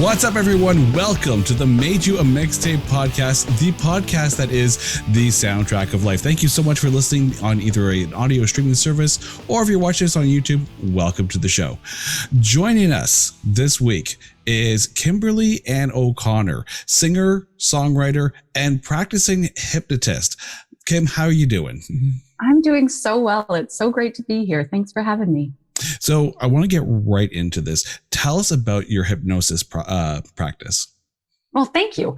What's up, everyone? Welcome to the Made You a Mixtape podcast, the podcast that is the soundtrack of life. Thank you so much for listening on either an audio streaming service or if you're watching us on YouTube, welcome to the show. Joining us this week is Kimberly Ann O'Connor, singer, songwriter, and practicing hypnotist. Kim, how are you doing? I'm doing so well. It's so great to be here. Thanks for having me. So I want to get right into this. Tell us about your hypnosis practice. Well, thank you.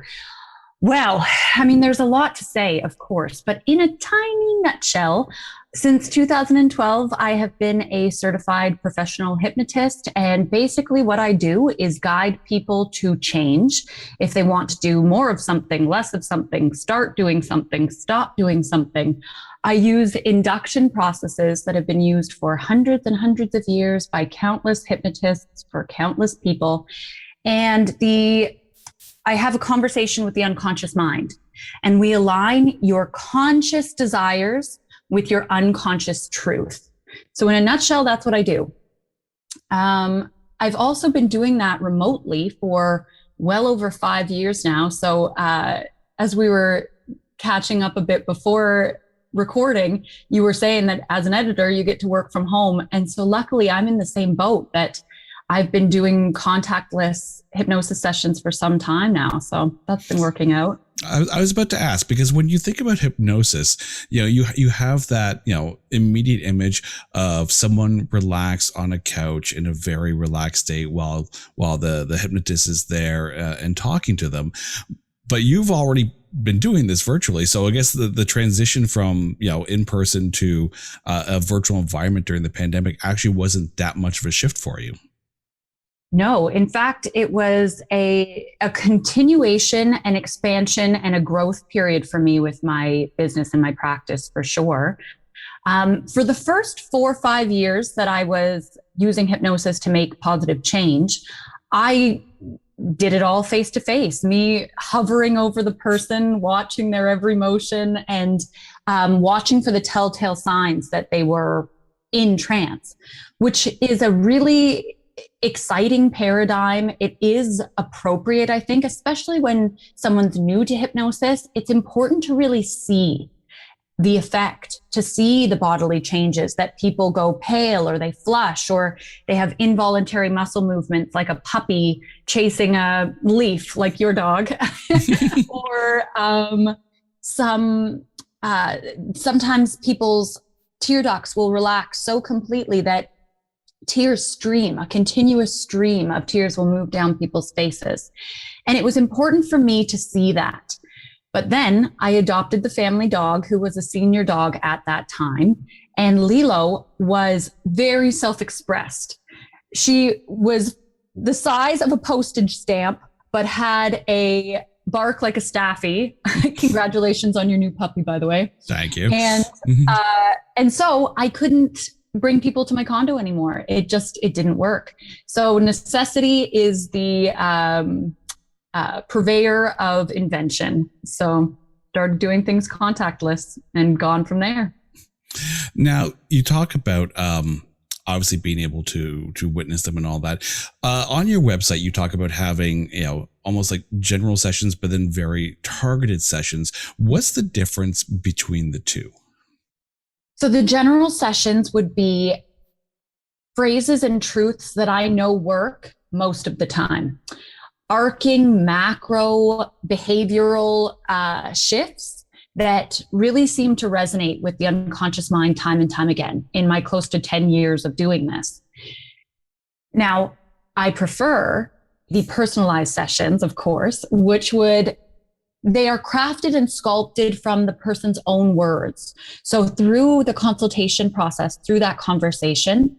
Well, I mean, there's a lot to say, of course, but in a tiny nutshell, since 2012, I have been a certified professional hypnotist. And basically what I do is guide people to change. If they want to do more of something, less of something, start doing something, stop doing something, I use induction processes that have been used for hundreds and hundreds of years by countless hypnotists for countless people. And I have a conversation with the unconscious mind, and we align your conscious desires with your unconscious truth. So in a nutshell, that's what I do. I've also been doing that remotely for well over 5 years now. So as we were catching up a bit before recording, you were saying that as an editor, you get to work from home. And so luckily I'm in the same boat, that I've been doing contactless hypnosis sessions for some time now. So that's been working out. I was about to ask, because when you think about hypnosis, you have that, immediate image of someone relaxed on a couch in a very relaxed state while the hypnotist is there and talking to them. But you've already been doing this virtually. So I guess the transition from, in person to a virtual environment during the pandemic actually wasn't that much of a shift for you. No, in fact, it was a continuation and expansion and a growth period for me with my business and my practice, for sure. For the first 4 or 5 years that I was using hypnosis to make positive change, I did it all face to face, me hovering over the person, watching their every motion, and watching for the telltale signs that they were in trance, which is a really exciting paradigm. It is appropriate, I think, especially when someone's new to hypnosis. It's important to really see the effect, to see the bodily changes, that people go pale or they flush or they have involuntary muscle movements like a puppy chasing a leaf like your dog or sometimes people's tear ducts will relax so completely that tears stream, a continuous stream of tears will move down people's faces. And it was important for me to see that. But then I adopted the family dog, who was a senior dog at that time. And Lilo was very self-expressed. She was the size of a postage stamp, but had a bark like a staffy. Congratulations on your new puppy, by the way. Thank you. And so I couldn't bring people to my condo anymore. It didn't work. So necessity is the purveyor of invention. So started doing things contactless and gone from there. Now you talk about obviously being able to witness them and all that. On your website, you talk about having, almost like general sessions, but then very targeted sessions. What's the difference between the two? So the general sessions would be phrases and truths that I know work most of the time. Arcing macro behavioral shifts that really seem to resonate with the unconscious mind time and time again in my close to 10 years of doing this. Now, I prefer the personalized sessions, of course, they are crafted and sculpted from the person's own words. So through the consultation process, through that conversation,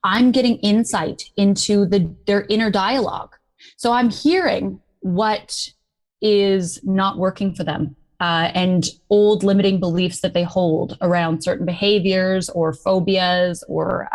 I'm getting insight into their inner dialogue. So I'm hearing what is not working for them and old limiting beliefs that they hold around certain behaviors or phobias, or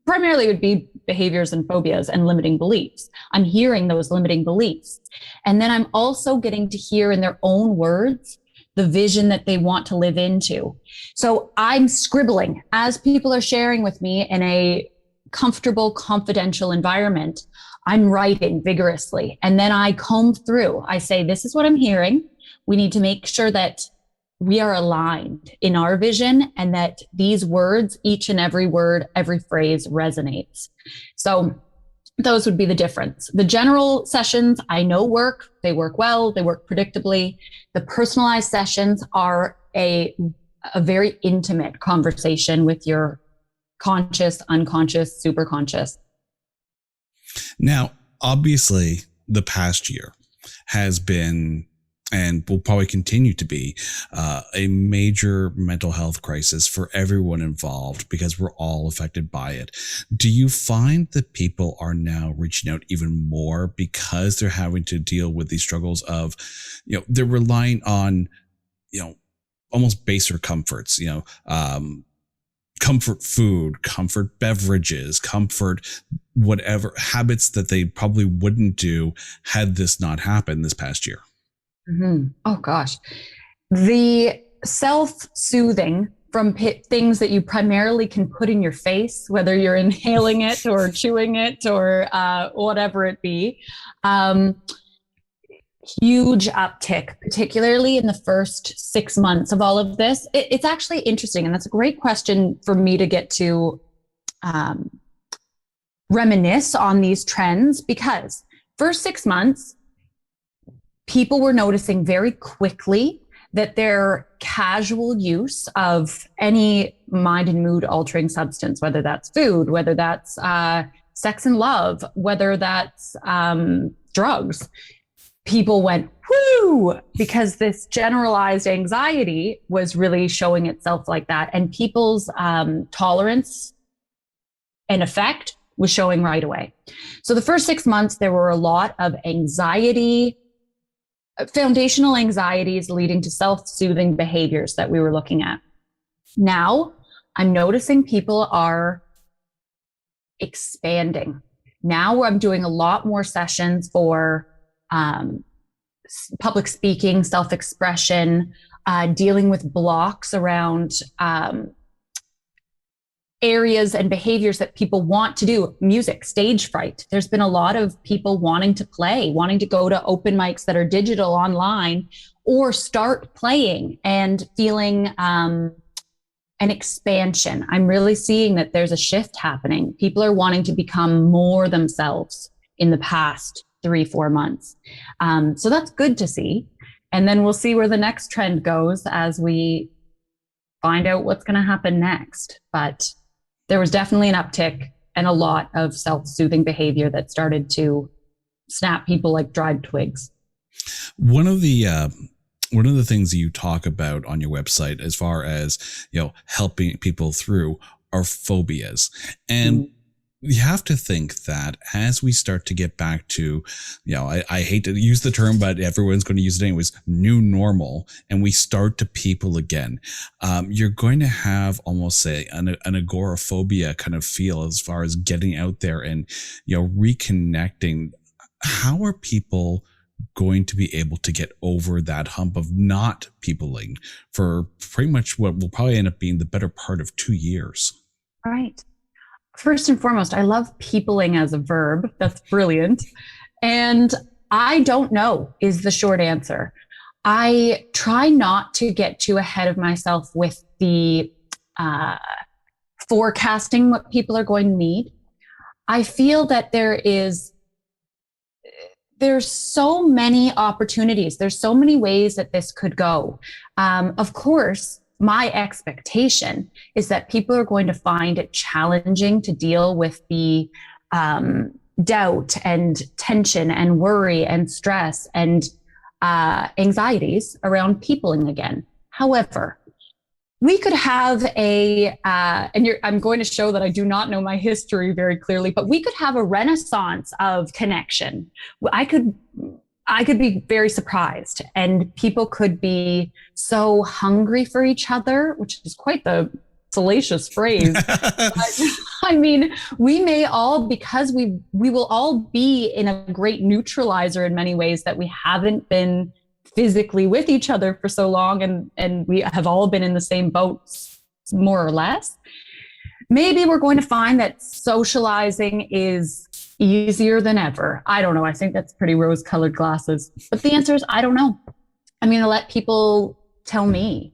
primarily it would be behaviors and phobias and limiting beliefs. I'm hearing those limiting beliefs. And then I'm also getting to hear in their own words the vision that they want to live into. So I'm scribbling as people are sharing with me in a comfortable, confidential environment. I'm writing vigorously. And then I comb through. I say, this is what I'm hearing. We need to make sure that we are aligned in our vision and that these words, each and every word, every phrase resonates. So those would be the difference. The general sessions I know work. They work well. They work predictably. The personalized sessions are a very intimate conversation with your conscious, unconscious, superconscious. Now, obviously, the past year has been, and will probably continue to be, a major mental health crisis for everyone involved because we're all affected by it. Do you find that people are now reaching out even more because they're having to deal with these struggles of, they're relying on, almost baser comforts, comfort food, comfort beverages, comfort whatever habits that they probably wouldn't do had this not happened this past year? Mm-hmm. Oh gosh. The self-soothing from things that you primarily can put in your face, whether you're inhaling it or chewing it or whatever it be, huge uptick, particularly in the first 6 months of all of this. It's actually interesting. And that's a great question for me to get to reminisce on these trends, because first 6 months, people were noticing very quickly that their casual use of any mind and mood altering substance, whether that's food, whether that's sex and love, whether that's drugs, people went, whoo, because this generalized anxiety was really showing itself like that. And people's tolerance and effect was showing right away. So the first 6 months, there were a lot of anxiety, foundational anxieties leading to self-soothing behaviors that we were looking at. Now, I'm noticing people are expanding. Now I'm doing a lot more sessions for public speaking, self-expression, dealing with blocks around areas and behaviors that people want to do. Music, stage fright. There's been a lot of people wanting to play, wanting to go to open mics that are digital online or start playing and feeling an expansion. I'm really seeing that there's a shift happening. People are wanting to become more themselves in the past 3-4 months. So that's good to see. And then we'll see where the next trend goes as we find out what's going to happen next. But there was definitely an uptick and a lot of self-soothing behavior that started to snap people like dried twigs. One of the things you talk about on your website, as far as, helping people through, are phobias. And you have to think that as we start to get back to, I hate to use the term, but everyone's going to use it anyways, new normal, and we start to people again, you're going to have almost an agoraphobia kind of feel as far as getting out there and, reconnecting. How are people going to be able to get over that hump of not peopling for pretty much what will probably end up being the better part of 2 years? All right. First and foremost, I love peopling as a verb. That's brilliant. And I don't know is the short answer. I try not to get too ahead of myself with the forecasting what people are going to need. I feel that there's so many opportunities. There's so many ways that this could go. Of course, my expectation is that people are going to find it challenging to deal with the doubt and tension and worry and stress and anxieties around peopling again. However, we could have I'm going to show that I do not know my history very clearly, but we could have a renaissance of connection. I could be very surprised, and people could be so hungry for each other, which is quite the salacious phrase. But, I mean, we may all, because we will all be in a great neutralizer in many ways, that we haven't been physically with each other for so long, and we have all been in the same boat, more or less. Maybe we're going to find that socializing is easier than ever. I don't know. I think that's pretty rose colored glasses. But the answer is, I don't know. I'm going to let people tell me.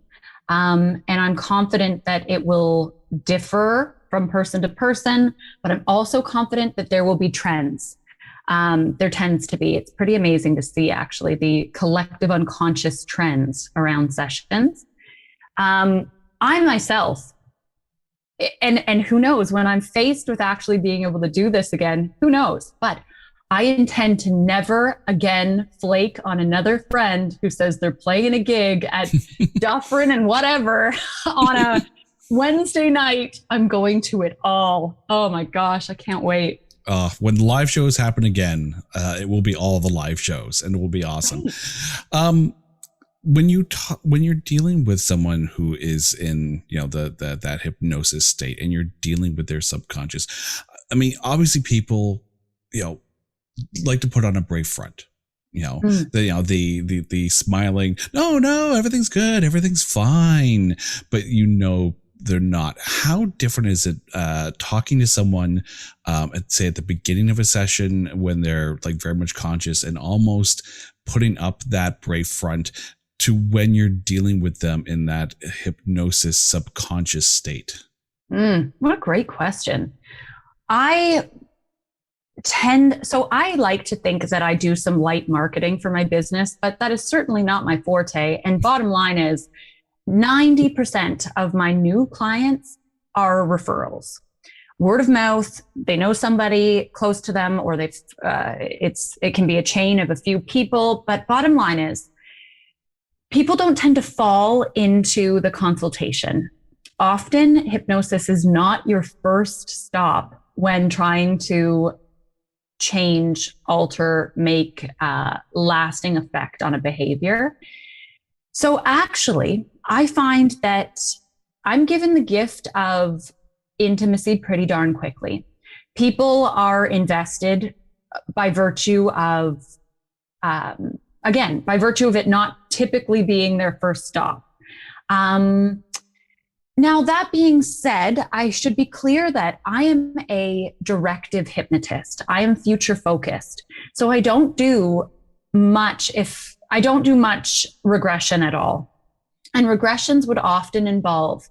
And I'm confident that it will differ from person to person, but I'm also confident that there will be trends. There tends to be. It's pretty amazing to see, actually, the collective unconscious trends around sessions. I myself, and who knows, when I'm faced with actually being able to do this again, who knows? But I intend to never again flake on another friend who says they're playing a gig at Dufferin and whatever on a Wednesday night. I'm going to it all. Oh my gosh, I can't wait. When the live shows happen again, it will be all the live shows, and it will be awesome. Right. When you're dealing with someone who is in, that hypnosis state, and you're dealing with their subconscious, I mean, obviously people, like to put on a brave front, the smiling, no, everything's good, everything's fine, but they're not. How different is it talking to someone say at the beginning of a session when they're like very much conscious and almost putting up that brave front, to when you're dealing with them in that hypnosis subconscious state? What a great question. I like to think that I do some light marketing for my business, but that is certainly not my forte. And bottom line is 90% of my new clients are referrals. Word of mouth, they know somebody close to them, or it can be a chain of a few people. But bottom line is, people don't tend to fall into the consultation. Often hypnosis is not your first stop when trying to change, alter, make lasting effect on a behavior. So actually, I find that I'm given the gift of intimacy pretty darn quickly. People are invested by virtue of, it not typically being their first stop. Now, that being said, I should be clear that I am a directive hypnotist. I am future focused. So I don't do much regression at all. And regressions would often involve,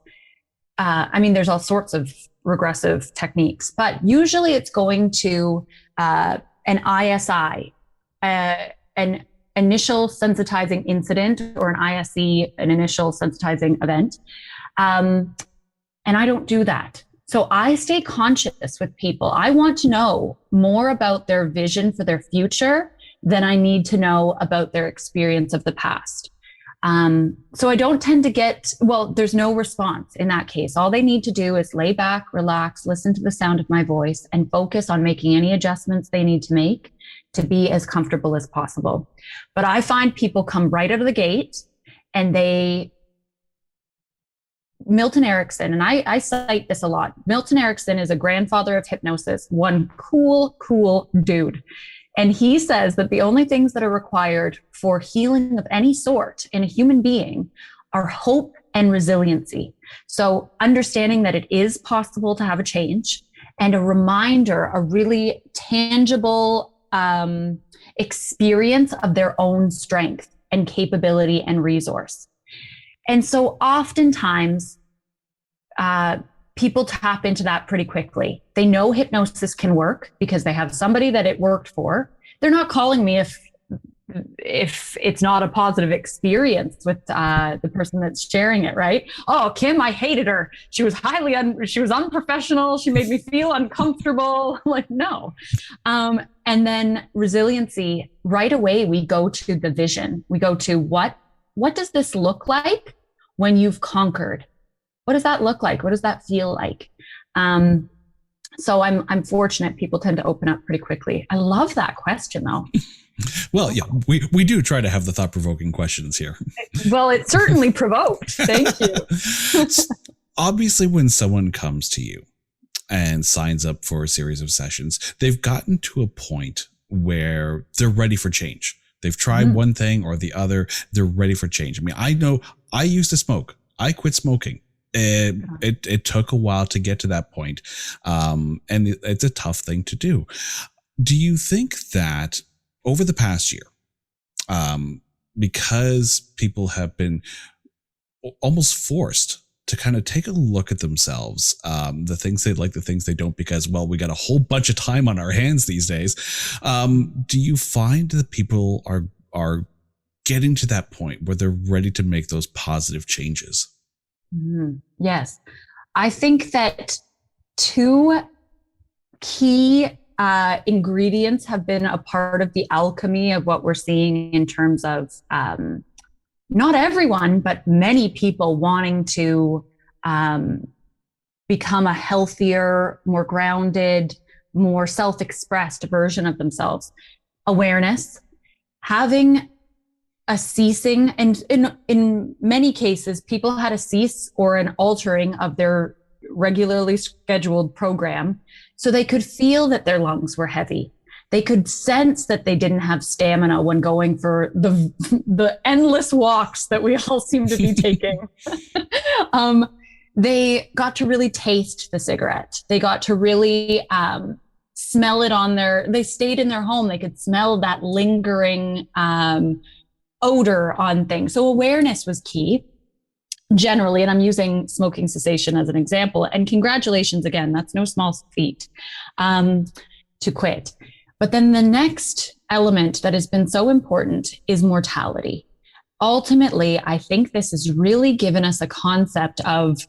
there's all sorts of regressive techniques, but usually it's going to an ISI, an initial sensitizing incident, or an ISE, an initial sensitizing event. And I don't do that. So I stay conscious with people. I want to know more about their vision for their future than I need to know about their experience of the past. So I don't tend to there's no response in that case. All they need to do is lay back, relax, listen to the sound of my voice, and focus on making any adjustments they need to make to be as comfortable as possible. But I find people come right out of the gate, and Milton Erickson, and I cite this a lot. Milton Erickson is a grandfather of hypnosis, one cool dude. And he says that the only things that are required for healing of any sort in a human being are hope and resiliency. So understanding that it is possible to have a change, and a reminder, a really tangible experience of their own strength and capability and resource. And so oftentimes, people tap into that pretty quickly. They know hypnosis can work because they have somebody that it worked for. They're not calling me if it's not a positive experience with the person that's sharing it, right? Oh, Kim, I hated her. She was she was unprofessional. She made me feel uncomfortable. Like, no. And then resiliency, right away, we go to the vision. We go to what does this look like when you've conquered? What does that look like? What does that feel like? So I'm fortunate people tend to open up pretty quickly. I love that question, though. Well, yeah, we do try to have the thought-provoking questions here. Well, it certainly provoked. Thank you. Obviously, when someone comes to you and signs up for a series of sessions, they've gotten to a point where they're ready for change. They've tried one thing or the other. They're ready for change. I mean, I know I used to smoke. I quit smoking. It took a while to get to that point. And it's a tough thing to do. Do you think that over the past year, because people have been almost forced to kind of take a look at themselves, the things they like, the things they don't, because, well, we got a whole bunch of time on our hands these days. Do you find that people are getting to that point where they're ready to make those positive changes? Yes. I think that two key ingredients have been a part of the alchemy of what we're seeing in terms of not everyone, but many people wanting to become a healthier, more grounded, more self-expressed version of themselves. Awareness, having a ceasing, and in many cases, people had a cease or an altering of their regularly scheduled program so they could feel that their lungs were heavy. They could sense that they didn't have stamina when going for the endless walks that we all seem to be taking. They got to really taste the cigarette. They got to really smell it they stayed in their home. They could smell that lingering odor on things. So awareness was key generally. And I'm using smoking cessation as an example. And congratulations again, that's no small feat to quit. But then the next element that has been so important is mortality. Ultimately, I think this has really given us a concept of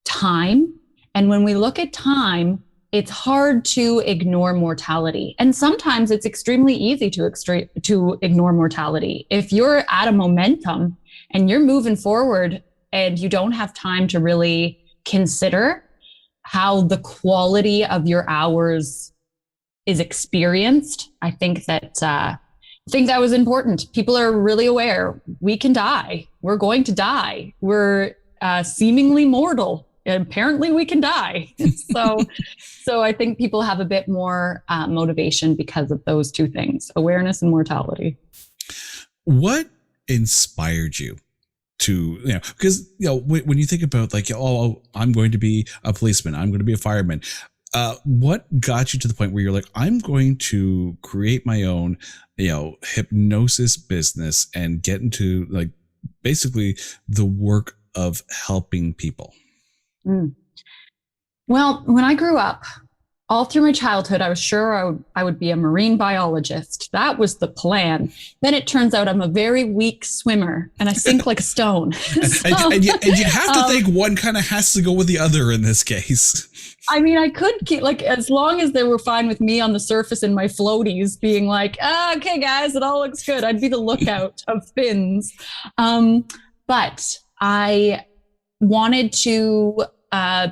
time. And when we look at time, it's hard to ignore mortality. And sometimes it's extremely easy to ignore mortality. If you're at a momentum and you're moving forward and you don't have time to really consider how the quality of your hours is experienced, I think that was important. People are really aware. We can die. We're going to die. We're seemingly mortal. Apparently we can die. So I think people have a bit more motivation because of those two things, awareness and mortality. What inspired you to, because, when you think about like, oh, I'm going to be a policeman, I'm going to be a fireman. What got you to the point where you're like, I'm going to create my own, hypnosis business and get into like basically the work of helping people? Well, when I grew up, all through my childhood, I was sure I would be a marine biologist. That was the plan. Then it turns out I'm a very weak swimmer and I sink like a stone. And you have to think one kind of has to go with the other in this case. I mean, I could keep, like, as long as they were fine with me on the surface in my floaties being like, okay, guys, it all looks good. I'd be the lookout of fins. But I wanted to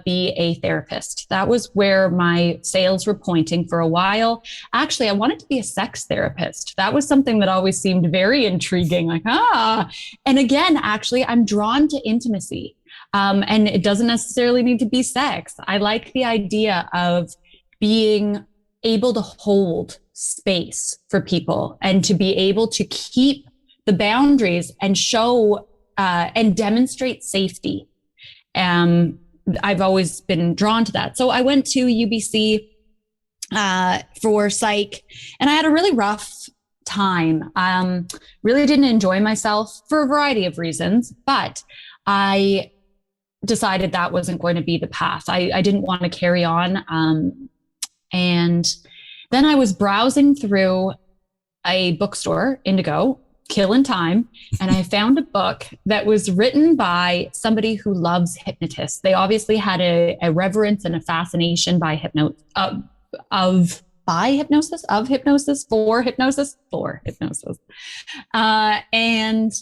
be a therapist. That was where my sales were pointing for a while. Actually, I wanted to be a sex therapist. That was something that always seemed very intriguing. Like, and again, actually, I'm drawn to intimacy. And it doesn't necessarily need to be sex. I like the idea of being able to hold space for people and to be able to keep the boundaries and show and demonstrate safety. I've always been drawn to that. So I went to UBC for psych, and I had a really rough time. Really didn't enjoy myself for a variety of reasons, but I decided that wasn't going to be the path. I didn't want to carry on. And then I was browsing through a bookstore, Indigo, killing time, and I found a book that was written by somebody who loves hypnotists. They obviously had a reverence and a fascination by hypnosis, for hypnosis. And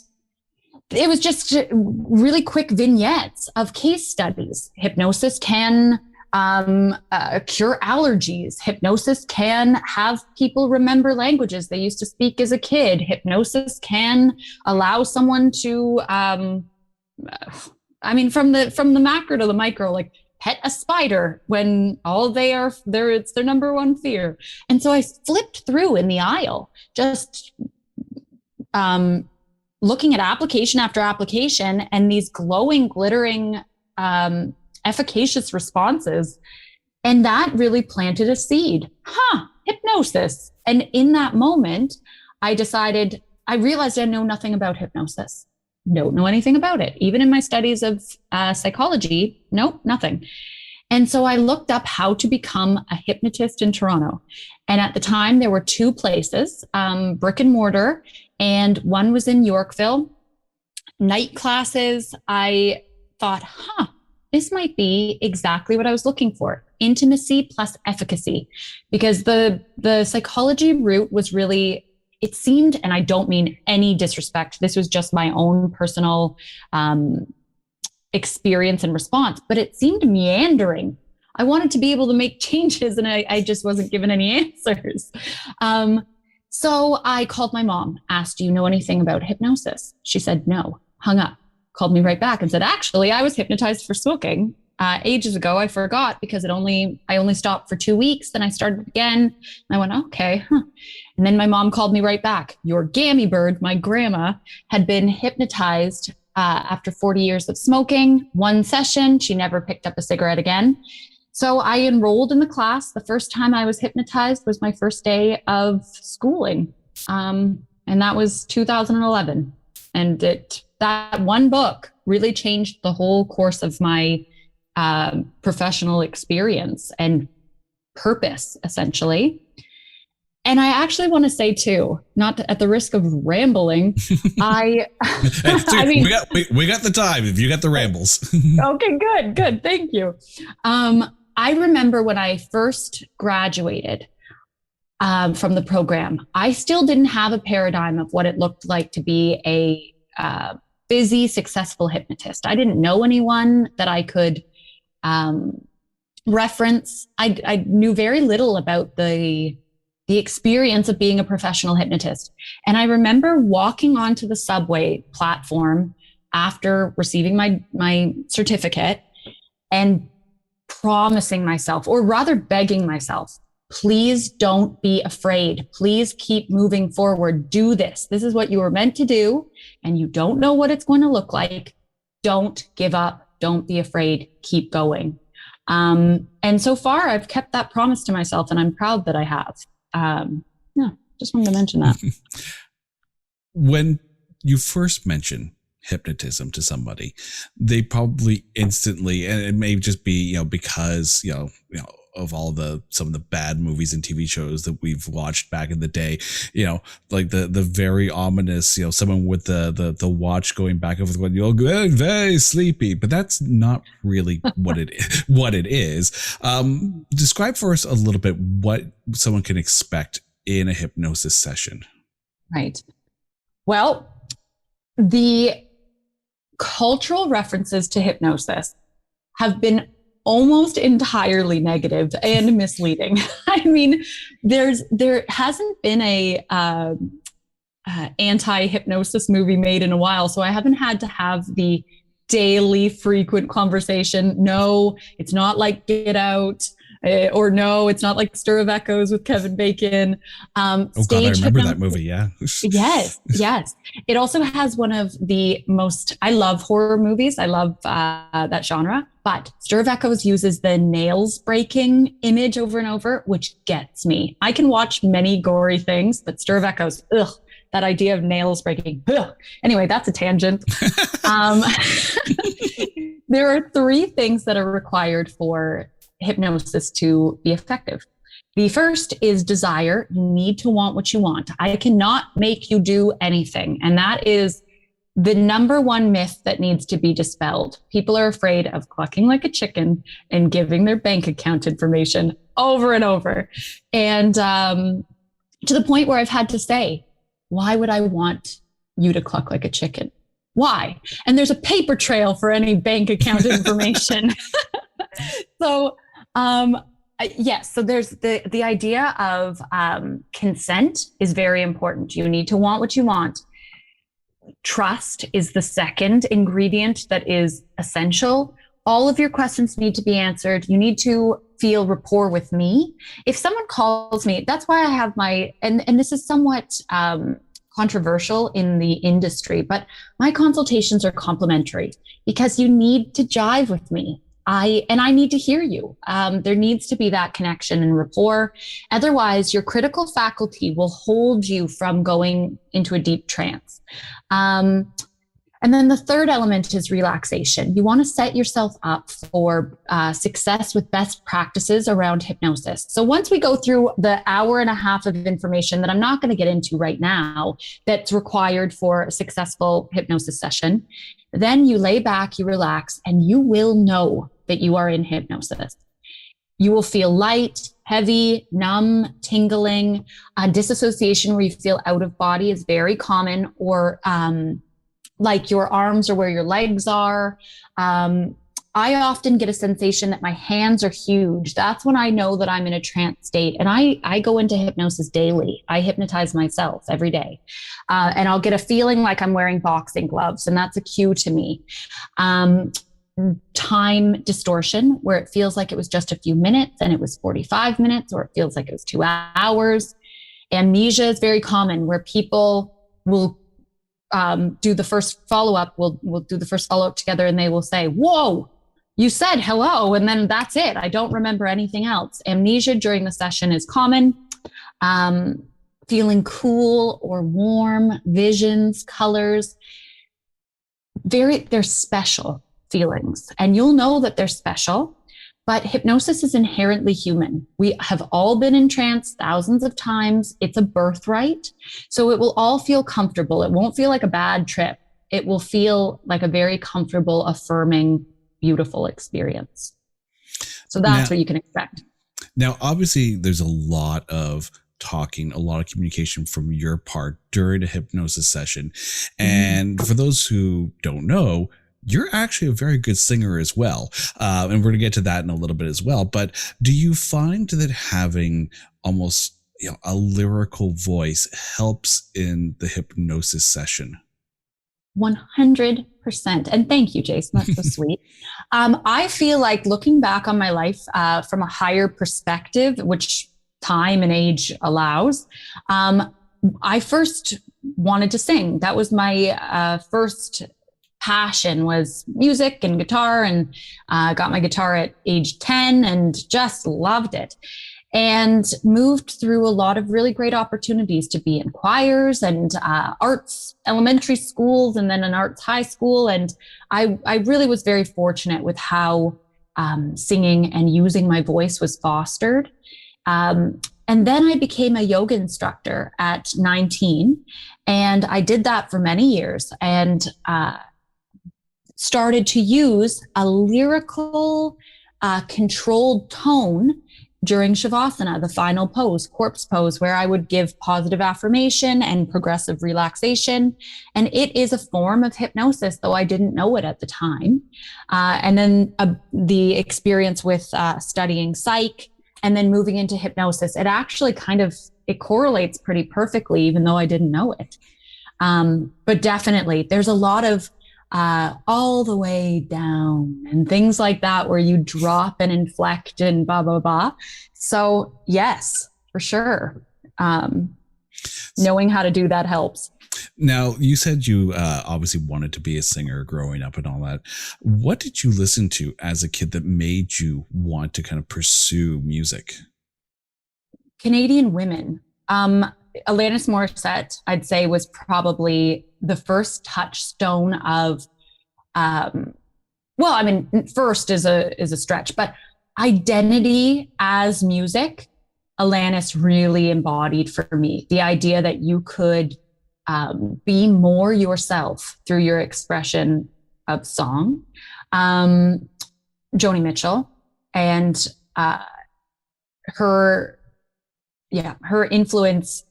it was just really quick vignettes of case studies. Hypnosis can cure allergies. Hypnosis can have people remember languages they used to speak as a kid. Hypnosis can allow someone to, from the macro to the micro, like pet a spider when all it's their number one fear. And so I flipped through in the aisle, just looking at application after application, and these glowing, glittering, efficacious responses. And that really planted a seed. Hypnosis. And in that moment, I realized I know nothing about hypnosis. Don't know anything about it. Even in my studies of psychology, nope, nothing. And so I looked up how to become a hypnotist in Toronto. And at the time, there were two places, brick and mortar, and one was in Yorkville. Night classes, I thought, this might be exactly what I was looking for. Intimacy plus efficacy. Because the psychology route was really, it seemed, and I don't mean any disrespect, this was just my own personal experience and response, but it seemed meandering. I wanted to be able to make changes, and I just wasn't given any answers. So I called my mom, asked, do you know anything about hypnosis? She said no, hung up, called me right back and said, actually, I was hypnotized for smoking ages ago. I forgot because I only stopped for 2 weeks. Then I started again. And I went, okay. And then my mom called me right back. Your gammy bird, my grandma, had been hypnotized after 40 years of smoking. One session, she never picked up a cigarette again. So I enrolled in the class. The first time I was hypnotized was my first day of schooling. And that was 2011. And that one book really changed the whole course of my professional experience and purpose, essentially. And I actually want to say too, not at the risk of rambling, I mean, we got the time if you got the rambles. Okay, good. Thank you. I remember when I first graduated from the program, I still didn't have a paradigm of what it looked like to be a busy, successful hypnotist. I didn't know anyone that I could reference. I knew very little about the experience of being a professional hypnotist. And I remember walking onto the subway platform after receiving my certificate and promising myself, or rather begging myself, please don't be afraid. Please keep moving forward. Do this. This is what you were meant to do. And you don't know what it's going to look like. Don't give up. Don't be afraid. Keep going. And so far, I've kept that promise to myself, and I'm proud that I have. Just wanted to mention that. When you first mention hypnotism to somebody, they probably instantly, and it may just be, because, of all some of the bad movies and TV shows that we've watched back in the day, like the very ominous, someone with the watch going back and forth, going, you're good, very sleepy, but that's not really what it is. Describe for us a little bit what someone can expect in a hypnosis session. Right. Well, the cultural references to hypnosis have been almost entirely negative and misleading. I mean, there hasn't been a anti-hypnosis movie made in a while, so I haven't had to have the daily frequent conversation. No, it's not like Get Out, or no, it's not like Stir of Echoes with Kevin Bacon. Oh God, I remember that movie. Yeah. Yes. It also has one of the most, I love horror movies. I love that genre, but Stir of Echoes uses the nails breaking image over and over, which gets me. I can watch many gory things, but Stir of Echoes, that idea of nails breaking. Anyway, that's a tangent. There are 3 things that are required for hypnosis to be effective. The first is desire. You need to want what you want. I cannot make you do anything. And that is the number one myth that needs to be dispelled. People are afraid of clucking like a chicken and giving their bank account information over and over. And to the point where I've had to say, why would I want you to cluck like a chicken? Why? And there's a paper trail for any bank account information. So, yes. So there's the idea of consent is very important. You need to want what you want. Trust is the second ingredient that is essential. All of your questions need to be answered. You need to feel rapport with me. If someone calls me, that's why I have and this is somewhat controversial in the industry, but my consultations are complimentary because you need to jive with me. I need to hear you. There needs to be that connection and rapport. Otherwise, your critical faculty will hold you from going into a deep trance. And then the third element is relaxation. You want to set yourself up for success with best practices around hypnosis. So once we go through the hour and a half of information that I'm not going to get into right now, that's required for a successful hypnosis session, then you lay back, you relax, and you will know that you are in hypnosis. You will feel light, heavy, numb, tingling. Disassociation where you feel out of body is very common, or like your arms are where your legs are. I often get a sensation that my hands are huge. That's when I know that I'm in a trance state. And I go into hypnosis daily. I hypnotize myself every day. And I'll get a feeling like I'm wearing boxing gloves. And that's a cue to me. Time distortion, where it feels like it was just a few minutes and it was 45 minutes, or it feels like it was 2 hours. Amnesia is very common, where people will do the first follow-up. We'll do the first follow-up together, and they will say, whoa, you said hello, and then that's it. I don't remember anything else. Amnesia during the session is common. Feeling cool or warm, visions, colors. They're special feelings, and you'll know that they're special. But hypnosis is inherently human. We have all been in trance thousands of times. It's a birthright. So it will all feel comfortable. It won't feel like a bad trip. It will feel like a very comfortable, affirming, beautiful experience. So that's what you can expect. Now, obviously, there's a lot of talking, a lot of communication from your part during a hypnosis session. And for those who don't know, you're actually a very good singer as well. And we're going to get to that in a little bit as well. But do you find that having almost a lyrical voice helps in the hypnosis session? 100%. And thank you, Jason. That's so sweet. I feel like, looking back on my life from a higher perspective, which time and age allows, I first wanted to sing. That was my first passion, was music and guitar, and got my guitar at age 10 and just loved it, and moved through a lot of really great opportunities to be in choirs and arts elementary schools, and then an arts high school. And I really was very fortunate with how singing and using my voice was fostered. And then I became a yoga instructor at 19, and I did that for many years, and started to use a lyrical, controlled tone during Shavasana, the final pose, corpse pose, where I would give positive affirmation and progressive relaxation. And it is a form of hypnosis, though I didn't know it at the time. And then the experience with studying psych and then moving into hypnosis, it actually it correlates pretty perfectly, even though I didn't know it. But definitely, there's a lot of all the way down and things like that, where you drop and inflect and blah, blah, blah. So yes, for sure. Knowing how to do that helps. Now, you said you obviously wanted to be a singer growing up and all that. What did you listen to as a kid that made you want to kind of pursue music? Canadian women. Alanis Morissette, I'd say, was probably the first touchstone of, first is a stretch, but identity as music. Alanis really embodied for me the idea that you could be more yourself through your expression of song. Joni Mitchell and her influence.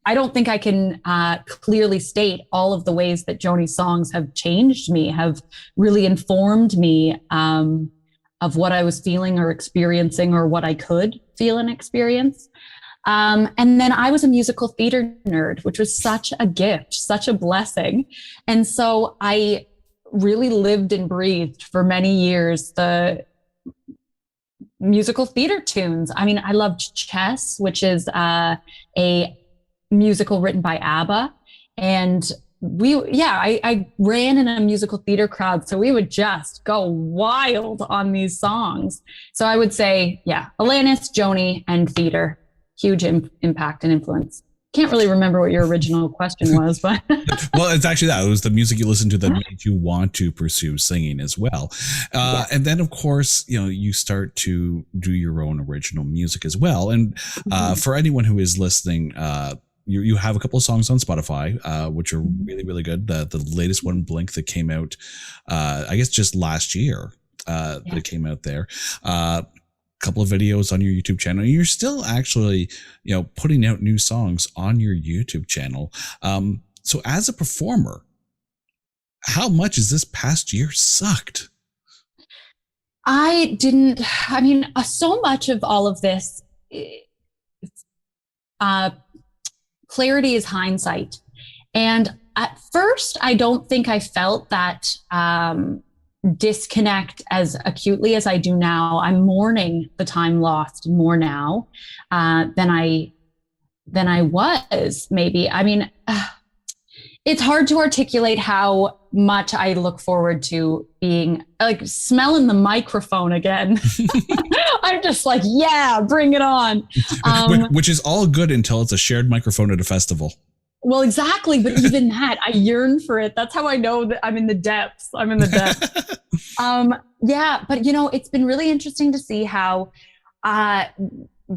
I don't think I can clearly state all of the ways that Joni's songs have changed me, have really informed me of what I was feeling or experiencing, or what I could feel and experience. And then I was a musical theater nerd, which was such a gift, such a blessing. And so I really lived and breathed for many years the musical theater tunes. I mean, I loved Chess, which is a musical written by ABBA. And I ran in a musical theater crowd. So we would just go wild on these songs. So I would say, yeah, Alanis, Joni, and theater, huge impact and influence. Can't really remember what your original question was, but well, it's actually that. It was the music you listened to that made you want to pursue singing as well. Yeah. And then, of course, you start to do your own original music as well. And for anyone who is listening, you have a couple of songs on Spotify, which are really, really good. The latest one, Blink, that came out, I guess just last year, that it came out there. Couple of videos on your YouTube channel. You're still actually, putting out new songs on your YouTube channel. So as a performer, how much has this past year sucked? So much of all of this, clarity is hindsight. And at first, I don't think I felt that, disconnect as acutely as I do now. I'm mourning the time lost more now than I was maybe. It's hard to articulate how much I look forward to being like smelling the microphone again. I'm just like, yeah, bring it on. Which is all good until it's a shared microphone at a festival. Well, exactly. But even that, I yearn for it. That's how I know that I'm in the depths. But it's been really interesting to see how,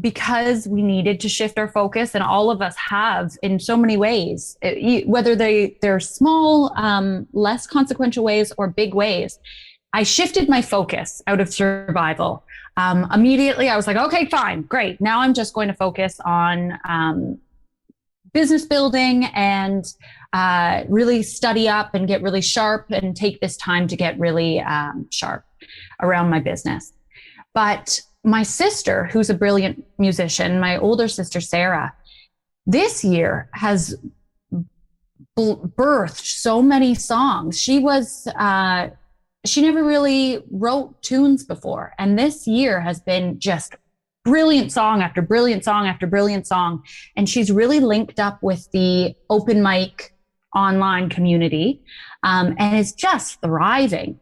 because we needed to shift our focus, and all of us have in so many ways, whether they're small, less consequential ways or big ways. I shifted my focus out of survival. Immediately, I was like, okay, fine, great. Now I'm just going to focus on, business building and really study up and get really sharp and take this time to get really sharp around my business. But my sister, who's a brilliant musician, my older sister, Sarah, this year has birthed so many songs. She never really wrote tunes before. And this year has been just brilliant song after brilliant song after brilliant song. And she's really linked up with the open mic online community, and is just thriving.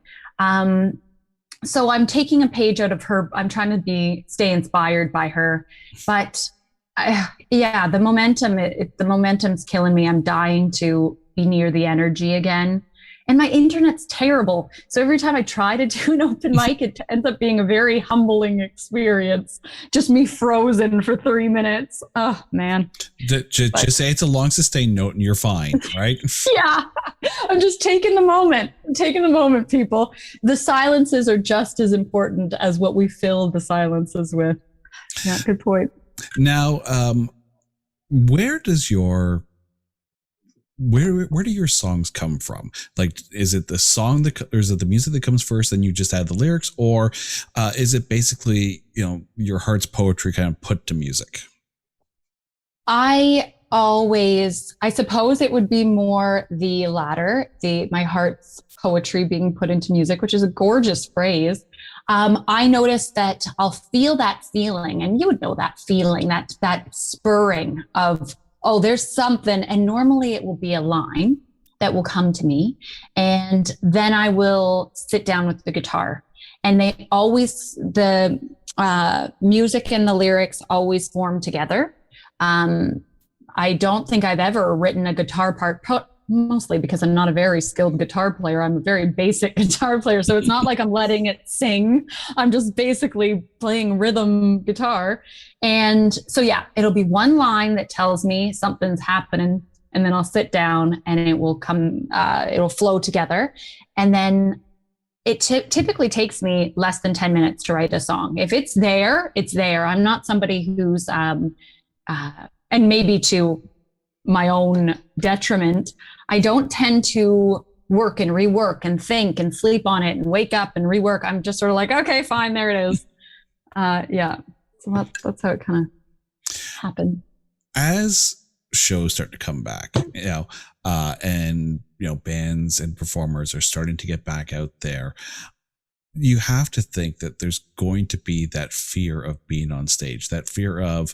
So I'm taking a page out of her. I'm trying to stay inspired by her, but the momentum's killing me. I'm dying to be near the energy again. And my internet's terrible. So every time I try to do an open mic, it ends up being a very humbling experience. Just me frozen for 3 minutes. Oh, man. Just say it's a long sustained note and you're fine, right? Yeah. I'm just taking the moment. People. The silences are just as important as what we fill the silences with. Yeah, good point. Now, where do your songs come from? Like, is it the song or is it the music that comes first and you just add the lyrics, or is it basically, your heart's poetry kind of put to music? I suppose it would be more the latter, my heart's poetry being put into music, which is a gorgeous phrase. I noticed that I'll feel that feeling, and you would know that feeling, that spurring of, oh, there's something. And normally it will be a line that will come to me. And then I will sit down with the guitar, and the music and the lyrics always form together. I don't think I've ever written a guitar part, mostly because I'm not a very skilled guitar player. I'm a very basic guitar player. So it's not like I'm letting it sing. I'm just basically playing rhythm guitar. And so, yeah, it'll be one line that tells me something's happening. And then I'll sit down and it will come, it'll flow together. And then it typically takes me less than 10 minutes to write a song. If it's there, it's there. I'm not somebody who's, and maybe to my own detriment, I don't tend to work and rework and think and sleep on it and wake up and rework. I'm just sort of like, okay, fine, there it is. So that's how it kind of happened. As shows start to come back, and bands and performers are starting to get back out there, you have to think that there's going to be that fear of being on stage, that fear of,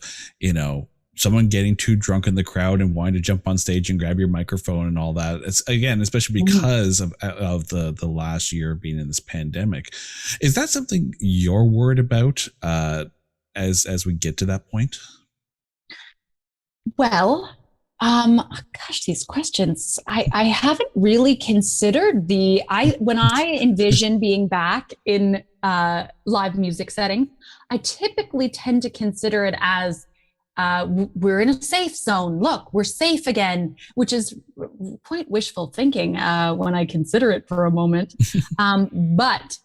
someone getting too drunk in the crowd and wanting to jump on stage and grab your microphone and all that. It's, again, especially because of the last year being in this pandemic. Is that something you're worried about as we get to that point? Well, gosh, these questions. I haven't really considered when I envision being back in live music setting, I typically tend to consider it as we're in a safe zone. Look, we're safe again, which is quite wishful thinking when I consider it for a moment. But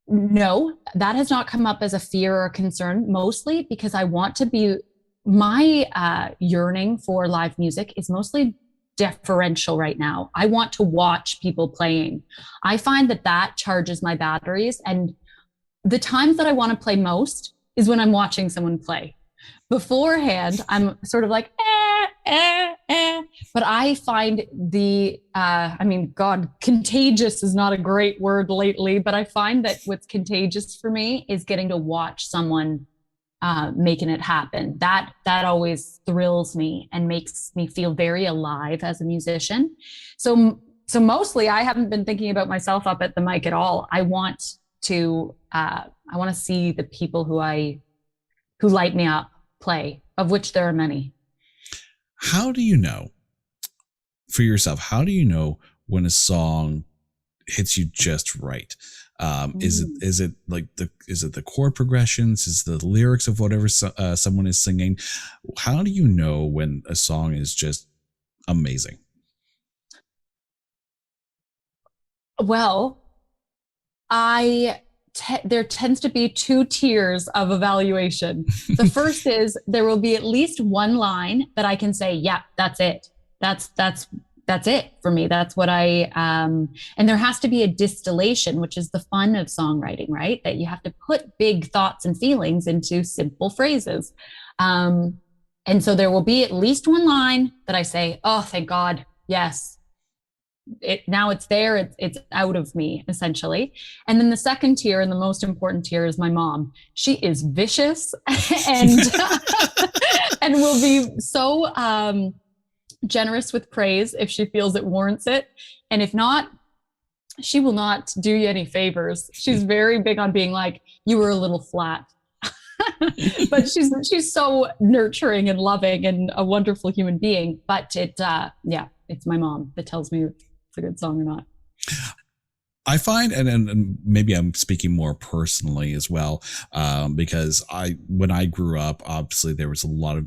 no, that has not come up as a fear or a concern, mostly because I want to be, my yearning for live music is mostly deferential right now. I want to watch people playing. I find that charges my batteries. And the times that I want to play most is when I'm watching someone play. Beforehand, I'm sort of like, but I find God, contagious is not a great word lately, but I find that what's contagious for me is getting to watch someone making it happen. That always thrills me and makes me feel very alive as a musician. So mostly I haven't been thinking about myself up at the mic at all. I want to see the people who light me up play, of which there are many. How do you know for yourself? How do you know when a song hits you just right? Is it the chord progressions? Is the lyrics of whatever someone is singing? How do you know when a song is just amazing? Well, there tends to be two tiers of evaluation. The first is there will be at least one line that I can say, yeah, that's it. That's it for me. That's what and there has to be a distillation, which is the fun of songwriting, right? That you have to put big thoughts and feelings into simple phrases. And so there will be at least one line that I say, oh, thank God. Yes. Now it's there. It's out of me, essentially. And then the second tier and the most important tier is my mom. She is vicious and and will be so generous with praise if she feels it warrants it. And if not, she will not do you any favors. She's very big on being like, you were a little flat. But she's so nurturing and loving and a wonderful human being. But it's my mom that tells me it's a good song or not. I find, and maybe I'm speaking more personally as well, because when I grew up, obviously there was a lot of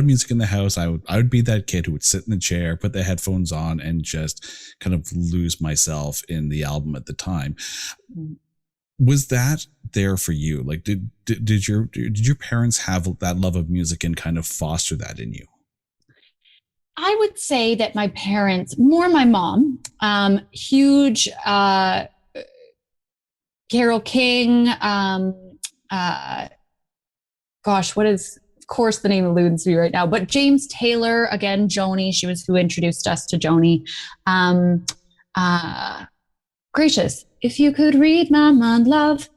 music in the house. I would be that kid who would sit in the chair, put the headphones on, and just kind of lose myself in the album at the time. Was that there for you? Like, did your parents have that love of music and kind of foster that in you? I would say that my parents, more my mom, huge Carole King, what is, of course, the name eludes me right now, but James Taylor, again, Joni, she was who introduced us to Joni. Gracious, if you could read my mind, love.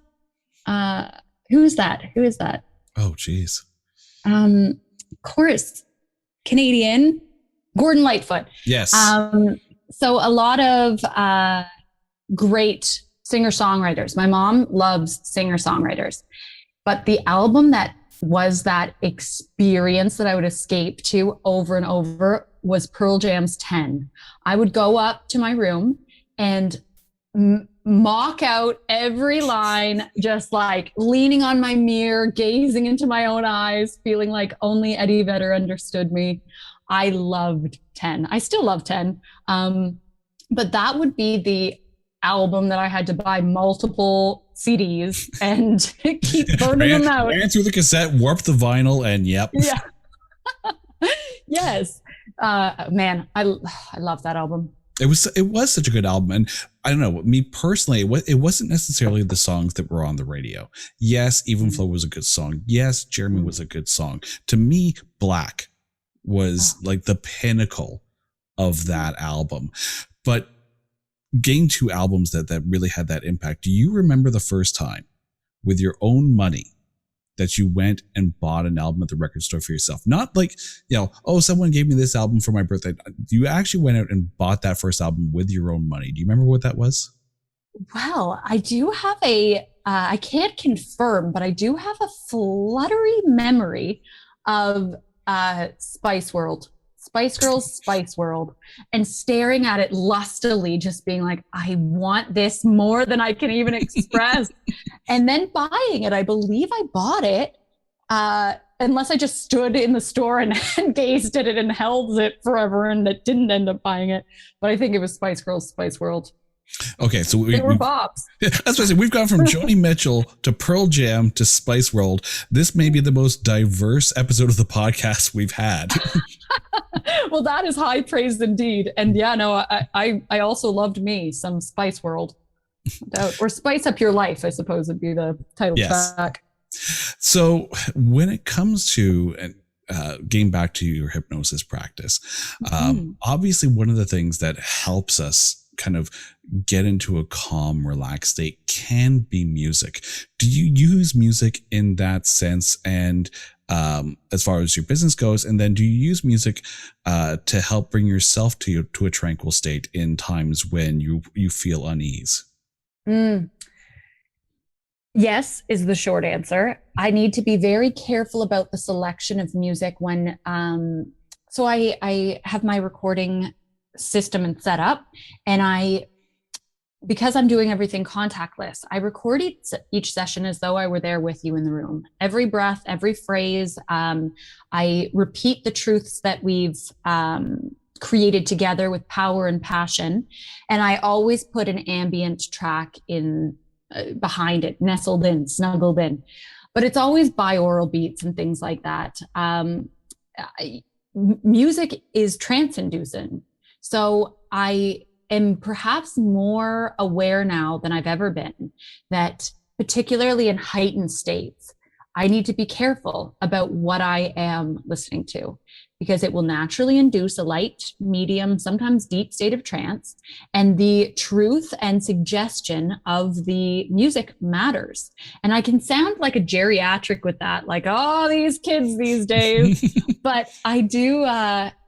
Who is that? Oh, geez. Of course, Canadian. Gordon Lightfoot. Yes. So a lot of great singer-songwriters. My mom loves singer-songwriters. But the album that was that experience that I would escape to over and over was Pearl Jam's 10. I would go up to my room and mock out every line, just like leaning on my mirror, gazing into my own eyes, feeling like only Eddie Vedder understood me. I loved 10. I still love 10. But that would be the album that I had to buy multiple CDs and keep burning them out. Ran through the cassette, warped the vinyl, and yep. Yeah. Yes. Man, I love that album. It was such a good album. And I don't know, me personally, it wasn't necessarily the songs that were on the radio. Yes, Even Flow was a good song. Yes, Jeremy was a good song. To me, Black was like the pinnacle of that album. But getting two albums that really had that impact, do you remember the first time with your own money that you went and bought an album at the record store for yourself? Not like, oh, someone gave me this album for my birthday. You actually went out and bought that first album with your own money. Do you remember what that was? Well, I do have I can't confirm, but I do have a fluttery memory of Spice World. Spice Girls, Spice World, and staring at it lustily, just being like, I want this more than I can even express. And then buying it. I believe I bought it, unless I just stood in the store and gazed at it and held it forever and that didn't end up buying it. But I think it was Spice Girls, Spice World. Okay, so they were bops. That's what I said. We've gone from Joni Mitchell to Pearl Jam to Spice World. This may be the most diverse episode of the podcast we've had. Well, that is high praise indeed. And yeah, no, I also loved me some Spice World, or Spice Up Your Life, I suppose would be the title track. So when it comes to getting back to your hypnosis practice, obviously one of the things that helps us kind of get into a calm, relaxed state can be music. Do you use music in that sense? And as far as your business goes, and then do you use music to help bring yourself to a tranquil state in times when you feel unease? Yes, is the short answer. I need to be very careful about the selection of music when, so I have my recording system and set up, and because I'm doing everything contactless, I record each session as though I were there with you in the room. Every breath, every phrase, I repeat the truths that we've created together with power and passion. And I always put an ambient track in behind it, nestled in, snuggled in. But it's always binaural beats and things like that. Music is trance-inducing. So I am perhaps more aware now than I've ever been that, particularly in heightened states, I need to be careful about what I am listening to, because it will naturally induce a light, medium, sometimes deep state of trance. And the truth and suggestion of the music matters. And I can sound like a geriatric with that, like, oh, these kids these days. But I do,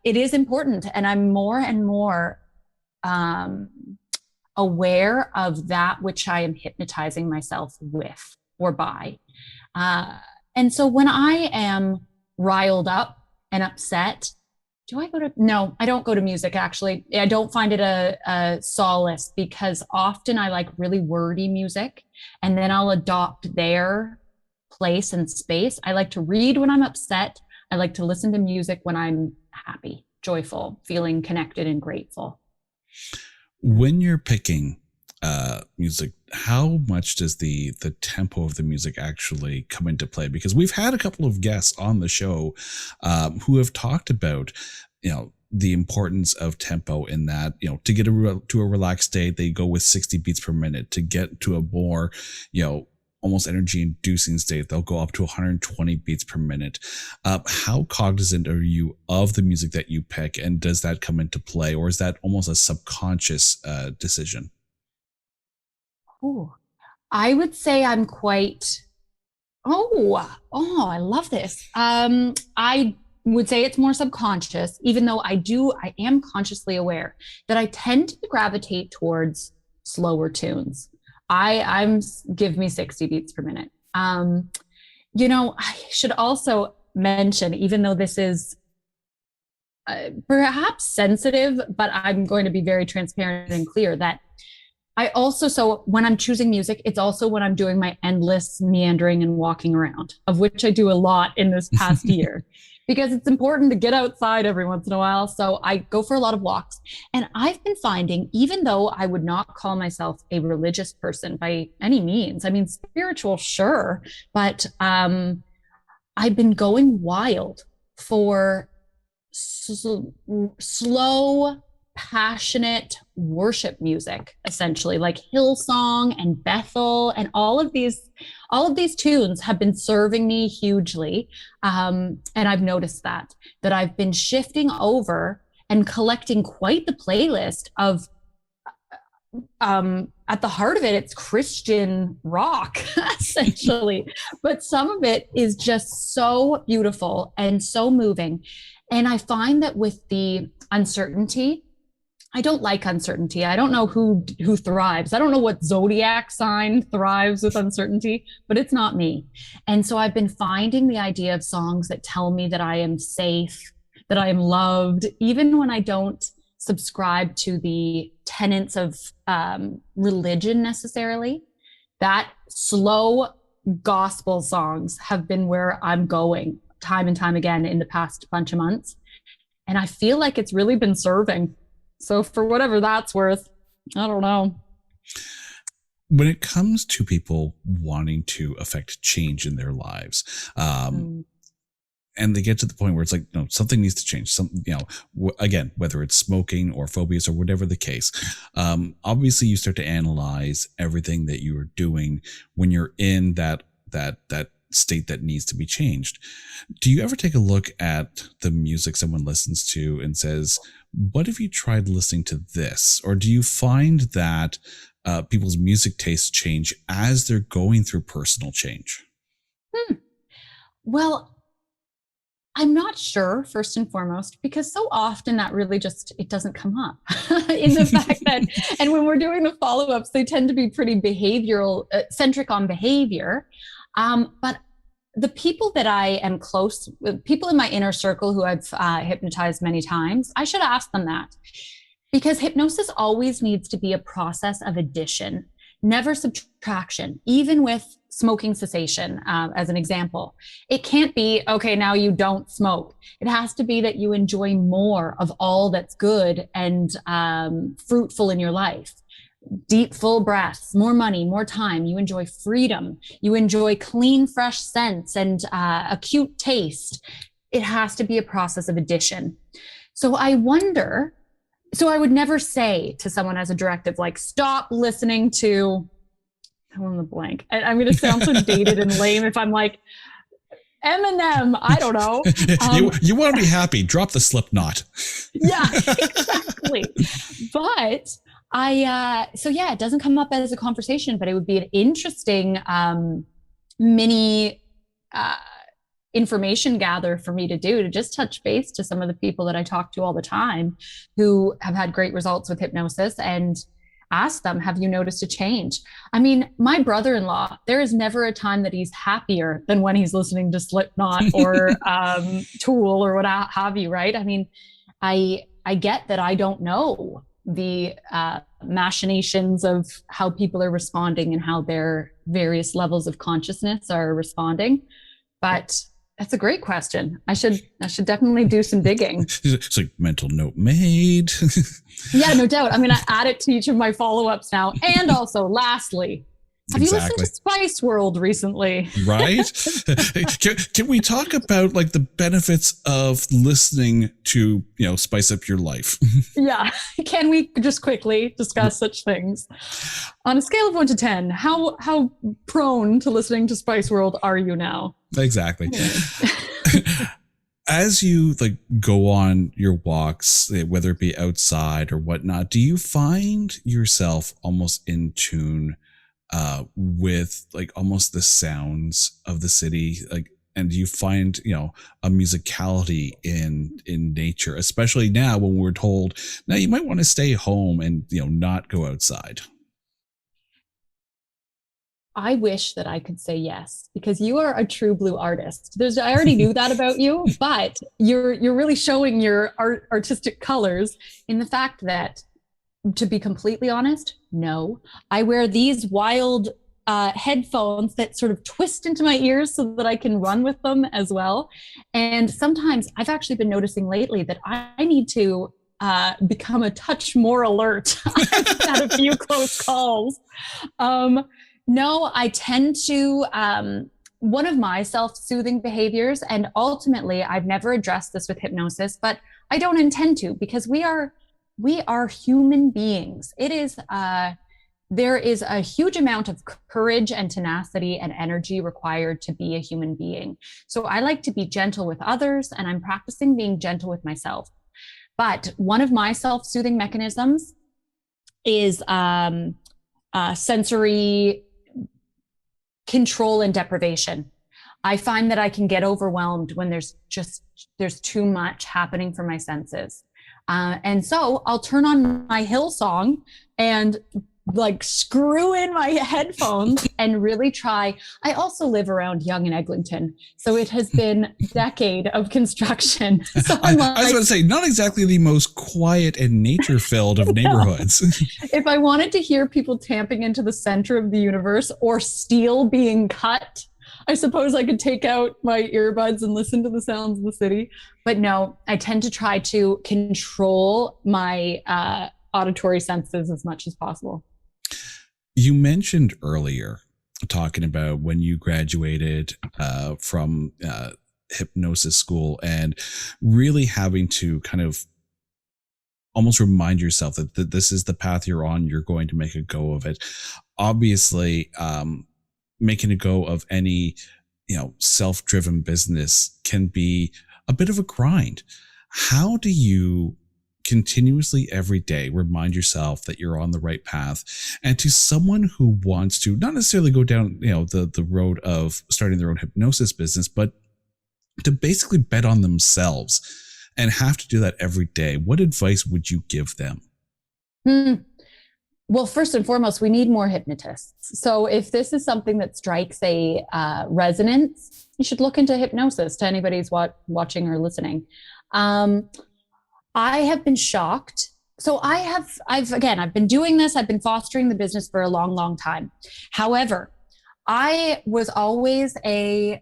it is important. And I'm more and more aware of that which I am hypnotizing myself with or by. And so when I am riled up and upset, no, I don't go to music. Actually, I don't find it a solace, because often I like really wordy music, and then I'll adopt their place and space. I like to read when I'm upset. I like to listen to music when I'm happy, joyful, feeling connected and grateful. When you're picking music, how much does the tempo of the music actually come into play? Because we've had a couple of guests on the show who have talked about, the importance of tempo in that, to get to a relaxed state, they go with 60 beats per minute. To get to a more, almost energy inducing state, they'll go up to 120 beats per minute. How cognizant are you of the music that you pick, and does that come into play, or is that almost a subconscious decision? Oh, I would say I'm quite, I love this. I would say it's more subconscious, even though I am consciously aware that I tend to gravitate towards slower tunes. I'm give me 60 beats per minute. I should also mention, even though this is perhaps sensitive, but I'm going to be very transparent and clear, that so when I'm choosing music, it's also when I'm doing my endless meandering and walking around, of which I do a lot in this past year, because it's important to get outside every once in a while. So I go for a lot of walks, and I've been finding, even though I would not call myself a religious person by any means, I mean, spiritual, sure, but I've been going wild for slow, passionate worship music, essentially, like Hillsong and Bethel, and all of these tunes have been serving me hugely. And I've noticed that I've been shifting over and collecting quite the playlist of at the heart of it, it's Christian rock, essentially. But some of it is just so beautiful and so moving. And I find that with the uncertainty, I don't like uncertainty. I don't know who thrives. I don't know what zodiac sign thrives with uncertainty, but it's not me. And so I've been finding the idea of songs that tell me that I am safe, that I am loved, even when I don't subscribe to the tenets of religion necessarily. That slow gospel songs have been where I'm going time and time again in the past bunch of months. And I feel like it's really been serving. So for whatever that's worth, I don't know. When it comes to people wanting to affect change in their lives, and they get to the point where it's like, something needs to change. Again, whether it's smoking or phobias or whatever the case, obviously you start to analyze everything that you are doing when you're in that state that needs to be changed. Do you ever take a look at the music someone listens to and says, what if you tried listening to this? Or do you find that people's music tastes change as they're going through personal change? Well, I'm not sure, first and foremost, because so often that really it doesn't come up in the fact that, and when we're doing the follow-ups, they tend to be pretty behavioral, centric on behavior. But the people that I am close with, people in my inner circle who I've hypnotized many times, I should ask them that, because hypnosis always needs to be a process of addition, never subtraction, even with smoking cessation, as an example. It can't be, okay, now you don't smoke. It has to be that you enjoy more of all that's good and fruitful in your life. Deep, full breaths, more money, more time. You enjoy freedom. You enjoy clean, fresh scents and acute taste. It has to be a process of addition. So I wonder, I would never say to someone as a directive, like, stop listening to, I'm on the blank. I'm going to sound so dated and lame if I'm like, Eminem, I don't know. You want to be happy, drop the Slipknot. Yeah, exactly. But it doesn't come up as a conversation, but it would be an interesting mini information gather for me to just touch base to some of the people that I talk to all the time who have had great results with hypnosis and ask them, have you noticed a change? I mean, my brother-in-law, there is never a time that he's happier than when he's listening to Slipknot or Tool or what have you, right? I mean, I get that I don't know the machinations of how people are responding and how their various levels of consciousness are responding, but that's a great question. I should definitely do some digging. It's like mental note made. Yeah, no doubt. I mean, I add it to each of my follow-ups now. And also, lastly, have you listened to Spice World recently? Right? Can we talk about like the benefits of listening to, spice up your life? Yeah. Can we just quickly discuss such things? On a scale of 1 to 10, how prone to listening to Spice World are you now? Exactly. As you go on your walks, whether it be outside or whatnot, do you find yourself almost in tune with almost the sounds of the city, and you find a musicality in nature, especially now when we're told now you might want to stay home and not go outside? I wish that I could say yes, because you are a true blue artist. I already knew that about you, but you're really showing your artistic colors in the fact that, to be completely honest, no, I wear these wild headphones that sort of twist into my ears so that I can run with them as well. And sometimes I've actually been noticing lately that I need to become a touch more alert. I've had a few close calls. No, I tend to, one of my self-soothing behaviors, and ultimately I've never addressed this with hypnosis, but I don't intend to, because we are human beings. It is, there is a huge amount of courage and tenacity and energy required to be a human being. So I like to be gentle with others, and I'm practicing being gentle with myself. But one of my self-soothing mechanisms is sensory control and deprivation. I find that I can get overwhelmed when there's too much happening for my senses. And so I'll turn on my Hillsong and like screw in my headphones and really try. I also live around Yonge and Eglinton, so it has been a decade of construction. So I was going to say, not exactly the most quiet and nature-filled of neighborhoods. If I wanted to hear people tamping into the center of the universe or steel being cut, I suppose I could take out my earbuds and listen to the sounds of the city. But no, I tend to try to control my auditory senses as much as possible. You mentioned earlier talking about when you graduated from hypnosis school and really having to kind of almost remind yourself that this is the path you're on. You're going to make a go of it. Obviously, making a go of any, self-driven business can be a bit of a grind. How do you continuously every day remind yourself that you're on the right path? And to someone who wants to not necessarily go down, the road of starting their own hypnosis business, but to basically bet on themselves and have to do that every day, what advice would you give them? Well, first and foremost, we need more hypnotists. So if this is something that strikes a resonance, you should look into hypnosis to anybody who's watching or listening. I have been shocked. So I've been doing this. I've been fostering the business for a long, long time. However, I was always a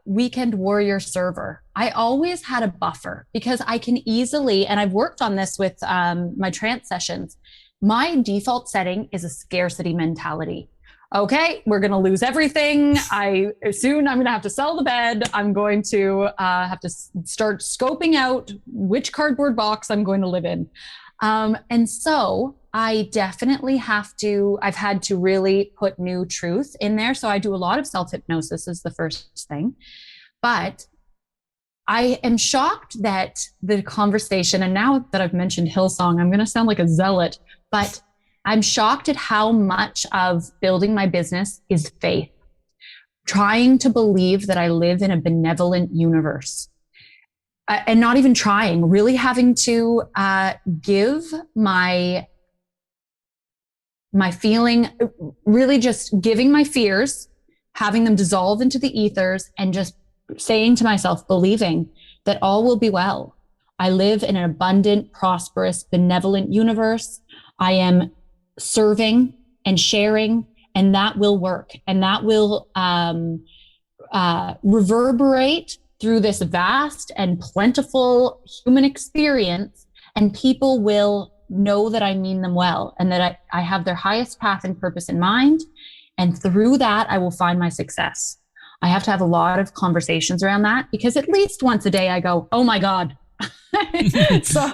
weekend warrior server. I always had a buffer because I can easily, and I've worked on this with my trance sessions. My default setting is a scarcity mentality. Okay, we're going to lose everything. I'm going to have to sell the bed. I'm going to have to start scoping out which cardboard box I'm going to live in. And so I definitely I've had to really put new truth in there. So I do a lot of self-hypnosis is the first thing. But I am shocked that the conversation, and now that I've mentioned Hillsong, I'm going to sound like a zealot, but I'm shocked at how much of building my business is faith. Trying to believe that I live in a benevolent universe. And not even trying, really having to give my feeling, really just giving my fears, having them dissolve into the ethers, and just saying to myself, believing that all will be well. I live in an abundant, prosperous, benevolent universe. I am serving and sharing, and that will work, and that will reverberate through this vast and plentiful human experience, and people will know that I mean them well and that I have their highest path and purpose in mind, and through that I will find my success. I have to have a lot of conversations around that, because at least once a day I go, oh my God. So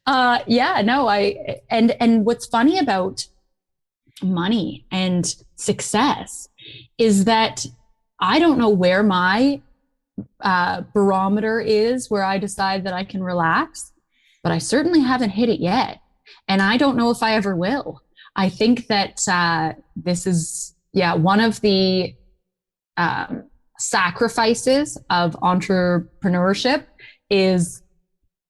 and what's funny about money and success is that I don't know where my barometer is, where I decide that I can relax, but I certainly haven't hit it yet. And I don't know if I ever will. I think that this is, one of the sacrifices of entrepreneurship is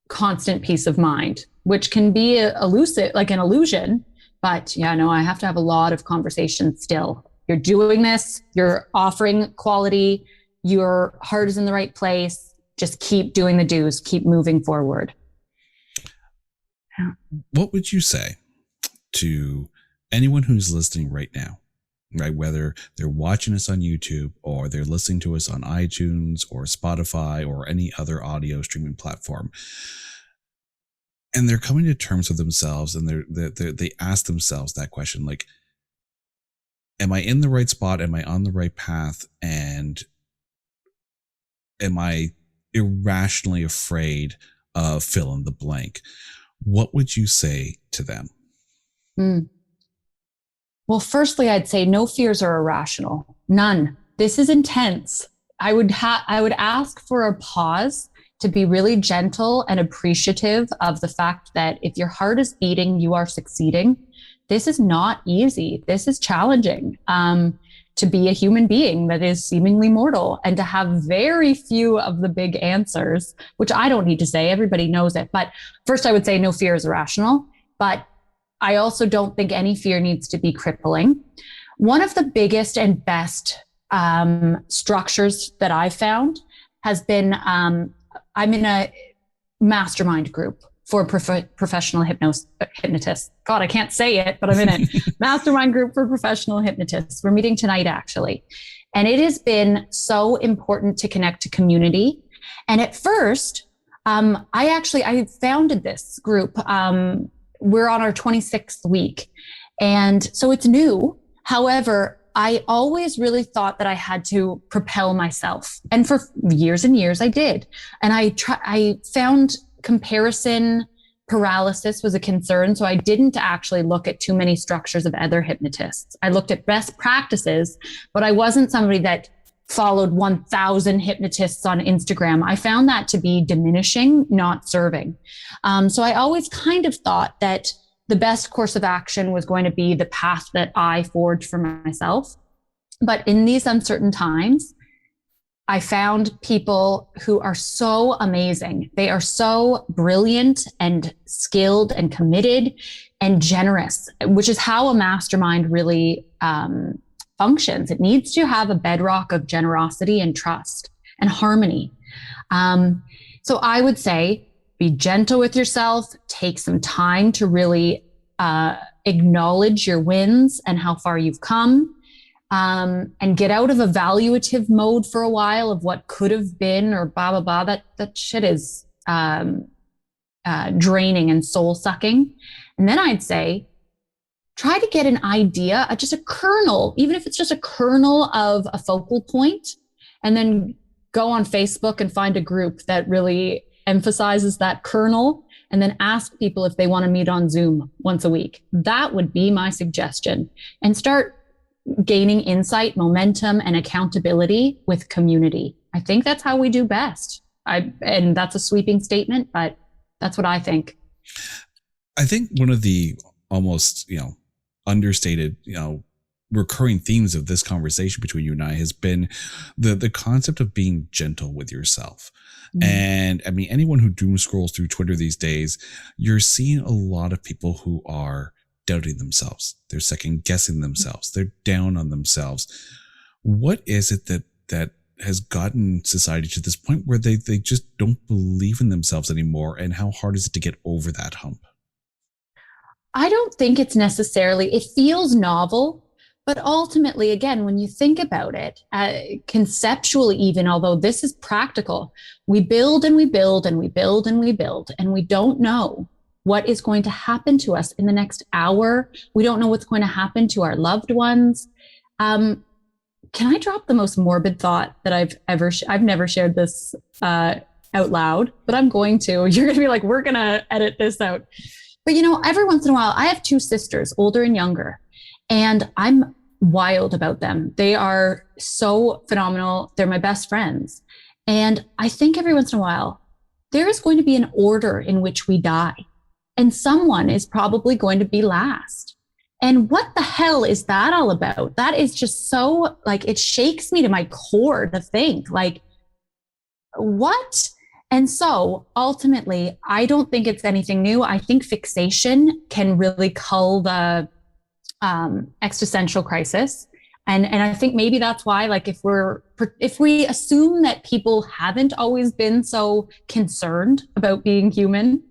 constant peace of mind, which can be elusive, like an illusion. But I have to have a lot of conversations still. You're doing this, you're offering quality, your heart is in the right place. Just keep doing the do's, keep moving forward. What would you say to anyone who's listening right now, right? Whether they're watching us on YouTube or they're listening to us on iTunes or Spotify or any other audio streaming platform, and they're coming to terms with themselves, and they ask themselves that question, like, am I in the right spot? Am I on the right path? And am I irrationally afraid of fill in the blank? What would you say to them? Well, firstly, I'd say no fears are irrational. None. This is intense. I would ask for a pause, to be really gentle and appreciative of the fact that if your heart is beating, you are succeeding. this is not easy. This is challenging. To be a human being that is seemingly mortal and to have very few of the big answers, which I don't need to say, everybody knows it. But first, I would say no fear is irrational, but I also don't think any fear needs to be crippling. One of the biggest and best structures that I've found has been, I'm in a mastermind group for professional hypnotists. God, I can't say it, but I'm in it. Mastermind group for professional hypnotists. We're meeting tonight, actually. And it has been so important to connect to community. And at first, I founded this group. We're on our 26th week. And so it's new. However, I always really thought that I had to propel myself. And for years and years, I did. And I found comparison paralysis was a concern. So I didn't actually look at too many structures of other hypnotists. I looked at best practices, but I wasn't somebody that followed 1,000 hypnotists on Instagram. I found that to be diminishing, not serving. So I always kind of thought that the best course of action was going to be the path that I forged for myself. But in these uncertain times, I found people who are so amazing. They are so brilliant and skilled and committed and generous, which is how a mastermind really functions. It needs to have a bedrock of generosity and trust and harmony. So I would say be gentle with yourself, take some time to really acknowledge your wins and how far you've come. And get out of evaluative mode for a while of what could have been or blah, blah, blah. That shit is draining and soul sucking. And then I'd say, try to get an idea, just a kernel, even if it's just a kernel of a focal point, and then go on Facebook and find a group that really emphasizes that kernel, and then ask people if they want to meet on Zoom once a week. That would be my suggestion. And start gaining insight, momentum, and accountability with community. I think that's how we do best. And that's a sweeping statement, but that's what I think. I think one of the almost, understated, recurring themes of this conversation between you and I has been the concept of being gentle with yourself. Mm-hmm. And I mean, anyone who doom scrolls through Twitter these days, you're seeing a lot of people who are doubting themselves. They're second guessing themselves. They're down on themselves. What is it that has gotten society to this point where they just don't believe in themselves anymore? And how hard is it to get over that hump? I don't think it's necessarily, it feels novel, but ultimately, again, when you think about it, conceptually even, although this is practical, we build and we build and we build and we build, and we don't know what is going to happen to us in the next hour. We don't know what's going to happen to our loved ones. Can I drop the most morbid thought that I've never shared this out loud, but I'm going to. You're going to be like, we're going to edit this out. But every once in a while, I have two sisters, older and younger, and I'm wild about them. They are so phenomenal. They're my best friends. And I think every once in a while, there is going to be an order in which we die. And someone is probably going to be last. And what the hell is that all about? That is just so, it shakes me to my core to think, what? And so ultimately, I don't think it's anything new. I think fixation can really cull the existential crisis. And I think maybe that's why, if we assume that people haven't always been so concerned about being human,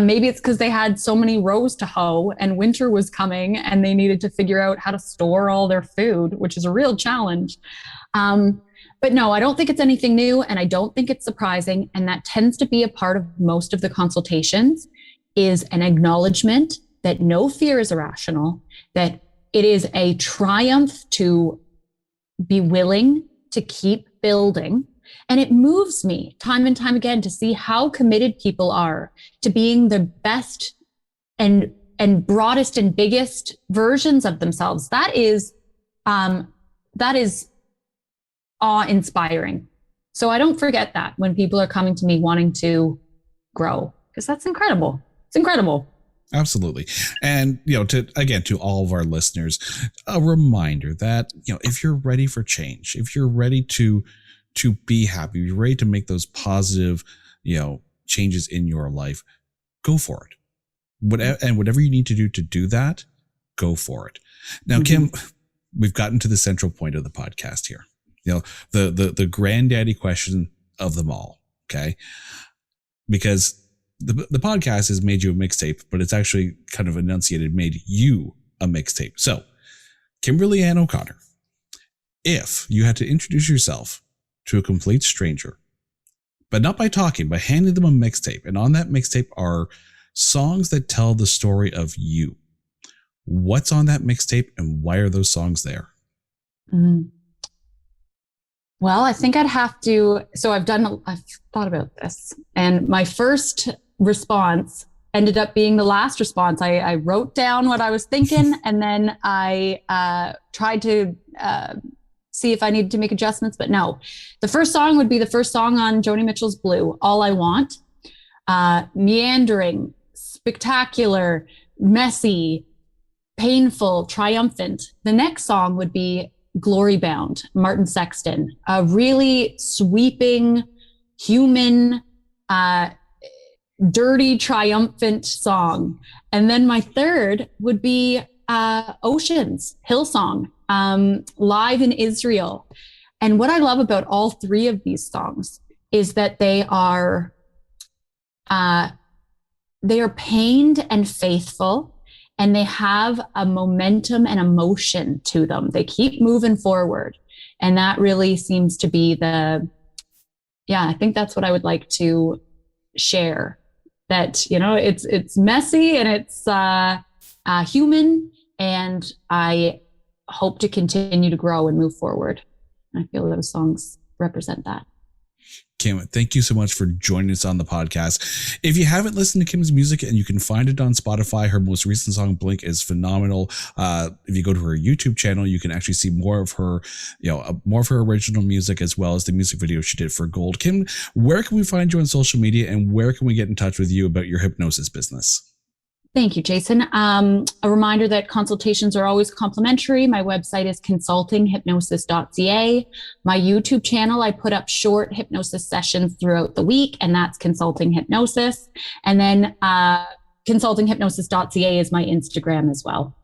maybe it's because they had so many rows to hoe and winter was coming and they needed to figure out how to store all their food, which is a real challenge. But no, I don't think it's anything new, and I don't think it's surprising. And that tends to be a part of most of the consultations, is an acknowledgement that no fear is irrational, that it is a triumph to be willing to keep building. And it moves me time and time again to see how committed people are to being the best and broadest and biggest versions of themselves. That is awe-inspiring. So I don't forget that when people are coming to me wanting to grow, because that's incredible. It's incredible. Absolutely. And, to all of our listeners, a reminder that, if you're ready for change, if you're ready to be happy, you're ready to make those positive, changes in your life, go for it. Whatever you need to do that, go for it. Now, Kim, we've gotten to the central point of the podcast here. The granddaddy question of them all. Okay. Because the podcast has made you a mixtape, but it's actually kind of enunciated, made you a mixtape. So, Kimberly Ann O'Connor, if you had to introduce yourself to a complete stranger, but not by talking, but handing them a mixtape, and on that mixtape are songs that tell the story of you, what's on that mixtape and why are those songs there? Well, I think I'd have to. So I've thought about this, and my first response ended up being the last response. I wrote down what I was thinking, and then I tried to see if I needed to make adjustments, but no. The first song would be the first song on Joni Mitchell's Blue, All I Want. Meandering, spectacular, messy, painful, triumphant. The next song would be Glory Bound, Martin Sexton, a really sweeping, human, dirty, triumphant song. And then my third would be Oceans, Hillsong, live in Israel. And what I love about all three of these songs is that they are pained and faithful, and they have a momentum and emotion to them. They keep moving forward. And that really seems to be I think that's what I would like to share. That, it's messy and it's human, and I hope to continue to grow and move forward. I feel those songs represent that. Kim, thank you so much for joining us on the podcast. If you haven't listened to Kim's music, and you can find it on Spotify, her most recent song, Blink, is phenomenal. If you go to her YouTube channel, you can actually see more of her, more of her original music, as well as the music video she did for Gold. Kim, where can we find you on social media, and where can we get in touch with you about your hypnosis business? Thank you, Jason. A reminder that consultations are always complimentary. My website is consultinghypnosis.ca. My YouTube channel, I put up short hypnosis sessions throughout the week, and that's Consulting Hypnosis. And then consultinghypnosis.ca is my Instagram as well.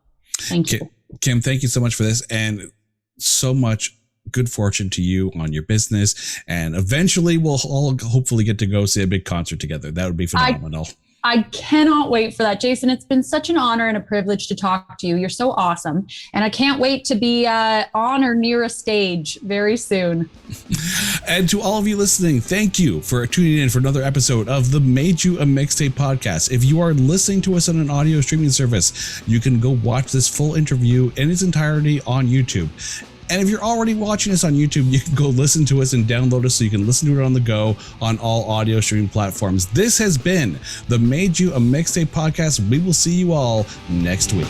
Thank you. Kim, thank you so much for this, and so much good fortune to you on your business. And eventually we'll all hopefully get to go see a big concert together. That would be phenomenal. I cannot wait for that, Jason. It's been such an honor and a privilege to talk to you. You're so awesome. And I can't wait to be on or near a stage very soon. And to all of you listening, thank you for tuning in for another episode of the Made You a Mixtape podcast. If you are listening to us on an audio streaming service, you can go watch this full interview in its entirety on YouTube. And if you're already watching us on YouTube, you can go listen to us and download us so you can listen to it on the go on all audio streaming platforms. This has been the Made You a Mixtape podcast. We will see you all next week.